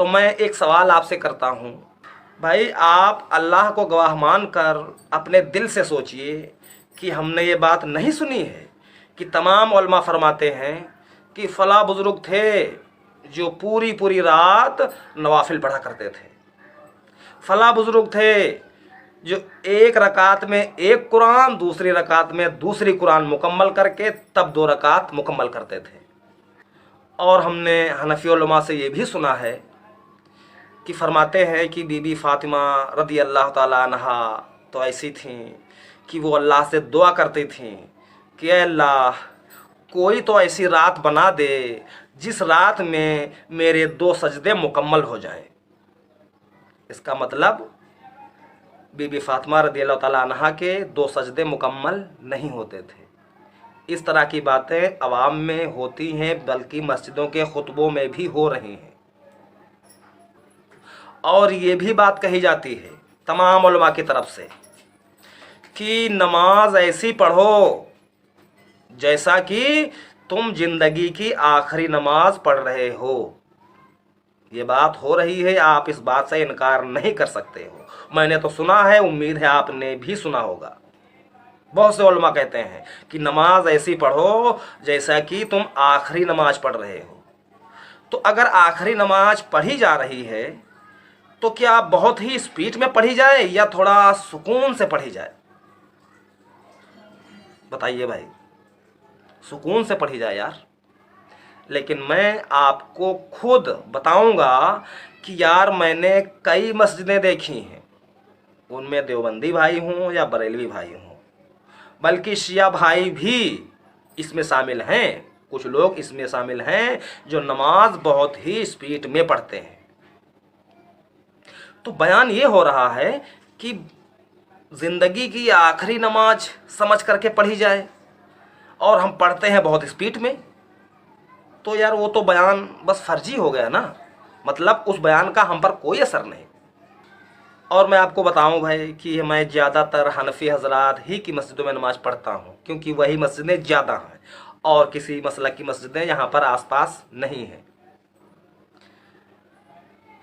तो मैं एक सवाल आपसे करता हूँ भाई, आप अल्लाह को गवाह मान कर अपने दिल से सोचिए कि हमने ये बात नहीं सुनी है कि तमाम उलमा फरमाते हैं कि फ़ला बुज़ुर्ग थे जो पूरी पूरी रात नवाफिल पढ़ा करते थे, फ़ला बुज़ुर्ग थे जो एक रकात में एक कुरान, दूसरी रकात में दूसरी कुरान मुकम्मल करके तब 2 रकात मुकम्मल करते थे। और हमने हनफी उलमा से ये भी सुना है कि फरमाते हैं कि बीबी फ़ातिमा रज़ी अल्लाह ताला अन्हा तो ऐसी थीं कि वो अल्लाह से दुआ करती थीं कि ऐ अल्लाह, कोई तो ऐसी रात बना दे जिस रात में मेरे 2 सजदे मुकम्मल हो जाएं। इसका मतलब बीबी फ़ातिमा रज़ी अल्लाह ताला अन्हा के 2 सजदे मुकम्मल नहीं होते थे। इस तरह की बातें अवाम में होती हैं, बल्कि मस्जिदों के खुतबों में भी हो रही हैं। और ये भी बात कही जाती है तमाम उलमा की तरफ से कि नमाज ऐसी पढ़ो जैसा कि तुम जिंदगी की आखिरी नमाज पढ़ रहे हो। ये बात हो रही है, आप इस बात से इनकार नहीं कर सकते हो। मैंने तो सुना है, उम्मीद है आपने भी सुना होगा। बहुत से उलमा कहते हैं कि नमाज ऐसी पढ़ो जैसा कि तुम आखिरी नमाज पढ़ रहे हो। तो अगर आखिरी नमाज पढ़ी जा रही है तो क्या बहुत ही स्पीड में पढ़ी जाए या थोड़ा सुकून से पढ़ी जाए? बताइए भाई, सुकून से पढ़ी जाए यार। लेकिन मैं आपको खुद बताऊंगा कि यार मैंने कई मस्जिदें देखी हैं, उनमें देवबंदी भाई हों या बरेलवी भाई हों, बल्कि शिया भाई भी इसमें शामिल हैं। कुछ लोग इसमें शामिल हैं जो नमाज बहुत ही स्पीड में पढ़ते हैं। तो बयान ये हो रहा है कि ज़िंदगी की आखिरी नमाज समझ करके पढ़ी जाए और हम पढ़ते हैं बहुत स्पीड में। तो यार वो तो बयान बस फर्जी हो गया ना, मतलब उस बयान का हम पर कोई असर नहीं। और मैं आपको बताऊं भाई कि मैं ज़्यादातर हनफी हजरात ही की मस्जिदों में नमाज़ पढ़ता हूं, क्योंकि वही मस्जिदें ज़्यादा हैं और किसी मसलक की मस्जिदें यहाँ पर आसपास नहीं हैं।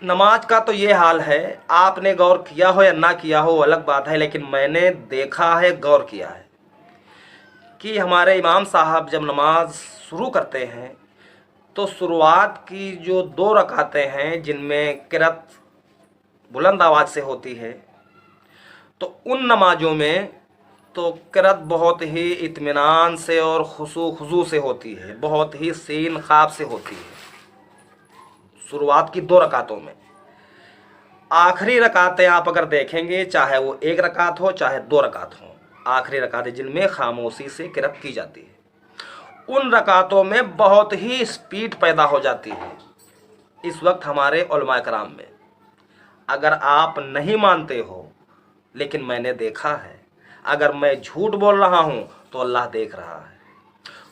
नमाज का तो ये हाल है, आपने गौर किया हो या ना किया हो अलग बात है, लेकिन मैंने देखा है, गौर किया है कि हमारे इमाम साहब जब नमाज शुरू करते हैं तो शुरुआत की जो 2 रकातें हैं जिनमें क़िरात बुलंद आवाज़ से होती है, तो उन नमाजों में तो क़िरात बहुत ही इत्मीनान से और खुशू से होती है, बहुत ही सीन ख़ाब से होती है शुरुआत की 2 रकातों में। आखिरी रकातें आप अगर देखेंगे, चाहे वो 1 रकात हो चाहे 2 रकात हो, आखिरी रकातें जिनमें खामोशी से क़िरात की जाती है, उन रकातों में बहुत ही स्पीड पैदा हो जाती है इस वक्त हमारे उलमा कराम में। अगर आप नहीं मानते हो, लेकिन मैंने देखा है, अगर मैं झूठ बोल रहा हूँ तो अल्लाह देख रहा है।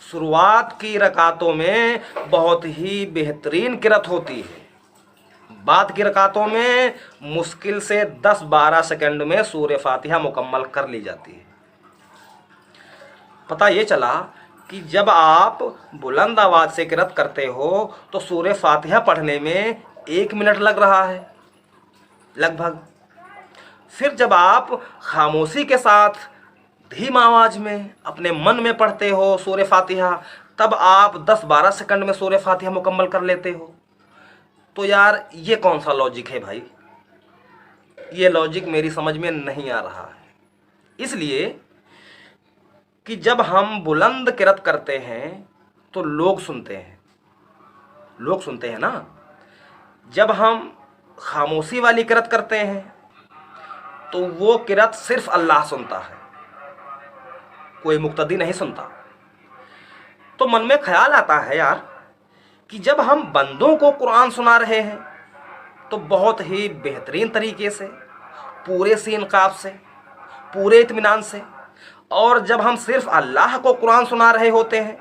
शुरुआत की रकातों में बहुत ही बेहतरीन क़िरात होती है, बाद की रकातों में मुश्किल से 10-12 सेकंड में सूरह फातिहा मुकम्मल कर ली जाती है। पता ये चला कि जब आप बुलंद आवाज़ से क़िरात करते हो तो सूरह फातिहा पढ़ने में 1 मिनट लग रहा है लगभग। फिर जब आप खामोशी के साथ धीमा आवाज़ में अपने मन में पढ़ते हो सूरह फातिहा, तब आप 10-12 सेकंड में सूरह फातिहा मुकम्मल कर लेते हो। तो यार ये कौन सा लॉजिक है भाई? ये लॉजिक मेरी समझ में नहीं आ रहा है। इसलिए कि जब हम बुलंद क़िरात करते हैं तो लोग सुनते हैं ना। जब हम खामोशी वाली क़िरात करते हैं तो वो क़िरात सिर्फ अल्लाह सुनता है, कोई मुक्तदी नहीं सुनता। तो मन में ख्याल आता है यार कि जब हम बंदों को कुरान सुना रहे हैं तो बहुत ही बेहतरीन तरीके से, पूरे सीन-क़ाफ़ से, पूरे इत्मीनान से, और जब हम सिर्फ अल्लाह को कुरान सुना रहे होते हैं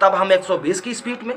तब हम 120 की स्पीड में